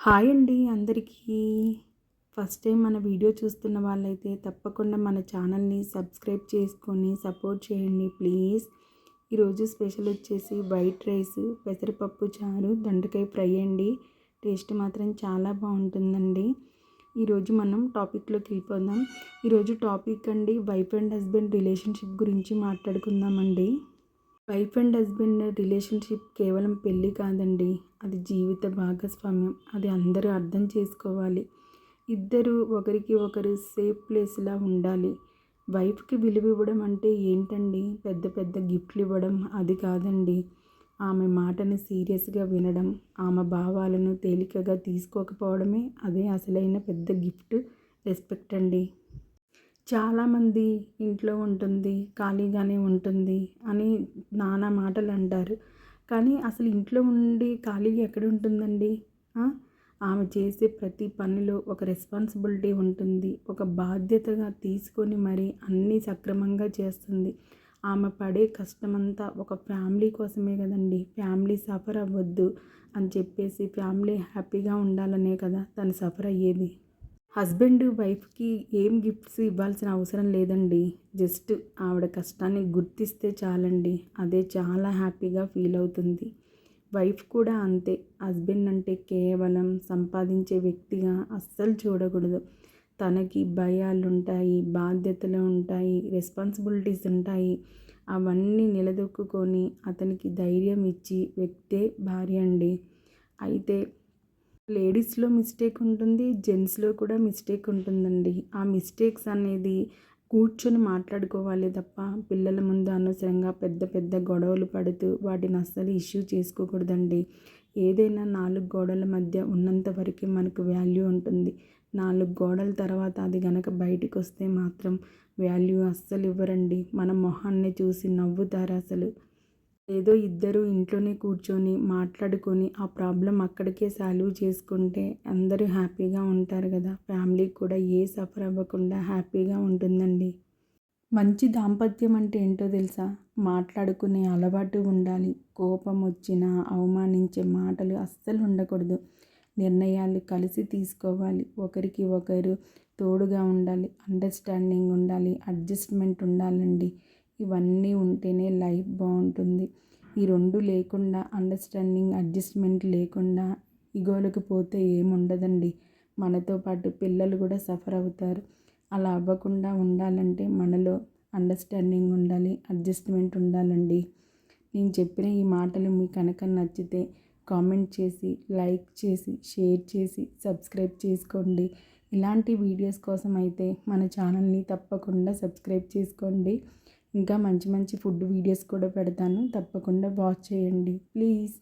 Hi అండి అందరికీ. First time మన వీడియో చూస్తున్న వాళ్ళైతే తప్పకుండా మన ఛానల్ని సబ్స్క్రైబ్ చేసుకొని సపోర్ట్ చేయండి ప్లీజ్. ఈరోజు స్పెషల్ వచ్చేసి వైట్ రైస్, పెసరపప్పు చారు, దొండకాయ ఫ్రై అండి. టేస్ట్ మాత్రం చాలా బాగుంటుందండి. ఈరోజు మనం టాపిక్లోకి వెళ్ళిపోదాం. ఈరోజు టాపిక్ అండి వైఫ్ అండ్ హస్బెండ్ రిలేషన్షిప్ గురించి మాట్లాడుకుందామండి. వైఫ్ అండ్ హస్బెండ్ రిలేషన్షిప్ కేవలం పెళ్ళి కాదండి, అది జీవిత భాగస్వామ్యం. అది అందరూ అర్థం చేసుకోవాలి. ఇద్దరు ఒకరికి ఒకరు సేఫ్ ప్లేస్లా ఉండాలి. వైఫ్కి విలువ ఇవ్వడం అంటే ఏంటండి? పెద్ద పెద్ద గిఫ్ట్లు ఇవ్వడం అది కాదండి. ఆమె మాటను సీరియస్గా వినడం, ఆమె భావాలను తేలికగా తీసుకోకపోవడమే అదే అసలైన పెద్ద గిఫ్ట్, రెస్పెక్ట్ అండి. చాలామంది ఇంట్లో ఉంటుంది, ఖాళీగానే ఉంటుంది అని నానా మాటలు అంటారు. కానీ అసలు ఇంట్లో ఉండి ఖాళీగా ఎక్కడ ఉంటుందండి? ఆమె చేసే ప్రతి పనిలో ఒక రెస్పాన్సిబిలిటీ ఉంటుంది. ఒక బాధ్యతగా తీసుకొని మరి అన్నీ సక్రమంగా చేస్తుంది. ఆమె పడే కష్టమంతా ఒక ఫ్యామిలీ కోసమే కదండి. ఫ్యామిలీ సఫర్ అవ్వద్దు అని చెప్పేసి ఫ్యామిలీ హ్యాపీగా ఉండాలనే కదా తను సఫర్ అయ్యేది. హస్బెండ్ వైఫ్కి ఏం గిఫ్ట్స్ ఇవ్వాల్సిన అవసరం లేదండి. జస్ట్ ఆవిడ కష్టాన్ని గుర్తిస్తే చాలండి. అదే చాలా హ్యాపీగా ఫీల్ అవుతుంది. వైఫ్ కూడా అంతే. హస్బెండ్ అంటే కేవలం సంపాదించే వ్యక్తిగా అస్సలు చూడకూడదు. తనకి భయాలు ఉంటాయి, బాధ్యతలు ఉంటాయి, రెస్పాన్సిబిలిటీస్ ఉంటాయి. అవన్నీ నిలదొక్కుకొని అతనికి ధైర్యం ఇచ్చి వ్యక్తే భార్య అండి. అయితే లేడీస్లో మిస్టేక్ ఉంటుంది, జెంట్స్లో కూడా మిస్టేక్ ఉంటుందండి. ఆ మిస్టేక్స్ అనేది కూర్చొని మాట్లాడుకోవాలి తప్ప పిల్లల ముందు అనవసరంగా పెద్ద పెద్ద గొడవలు పడుతూ వాటిని అస్సలు ఇష్యూ చేసుకోకూడదండి. ఏదైనా 4 గోడల మధ్య ఉన్నంత వరకే మనకు వాల్యూ ఉంటుంది. 4 గోడల తర్వాత అది గనక బయటకు వస్తే మాత్రం వాల్యూ అస్సలు ఇవ్వరండి. మన మొహాన్ని చూసి నవ్వుతారు అసలు. ఏదో ఇద్దరు ఇంట్లోనే కూర్చొని మాట్లాడుకొని ఆ ప్రాబ్లం అక్కడికే సాల్వ్ చేసుకుంటే అందరూ హ్యాపీగా ఉంటారు కదా. ఫ్యామిలీ కూడా ఏ సఫర్ అవ్వకుండా హ్యాపీగా ఉంటుందండి. మంచి దాంపత్యం అంటే ఏంటో తెలుసా? మాట్లాడుకునే అలవాటు ఉండాలి. కోపం వచ్చినా అవమానించే మాటలు అస్సలు ఉండకూడదు. నిర్ణయాలు కలిసి తీసుకోవాలి. ఒకరికి ఒకరు తోడుగా ఉండాలి. అండర్స్టాండింగ్ ఉండాలి. అడ్జస్ట్మెంట్ ఉండాలండి. ఇవన్నీ ఉంటేనే లైఫ్ బాగుంటుంది. ఈ 2 లేకుండా, అండర్స్టాండింగ్ అడ్జస్ట్మెంట్ లేకుండా ఇగోలకు పోతే ఏముండదండి. మనతో పాటు పిల్లలు కూడా సఫర్ అవుతారు. అలా అవ్వకుండా ఉండాలంటే మనలో అండర్స్టాండింగ్ ఉండాలి, అడ్జస్ట్మెంట్ ఉండాలండి. నేను చెప్పిన ఈ మాటలు మీకు కనుక నచ్చితే కామెంట్ చేసి, లైక్ చేసి, షేర్ చేసి, సబ్స్క్రైబ్ చేసుకోండి. ఇలాంటి వీడియోస్ కోసం అయితే మన ఛానల్ని తప్పకుండా సబ్స్క్రైబ్ చేసుకోండి. ఇంకా మంచి మంచి ఫుడ్ వీడియోస్ కూడా పెడతాను. తప్పకుండా వాచ్ చేయండి ప్లీజ్.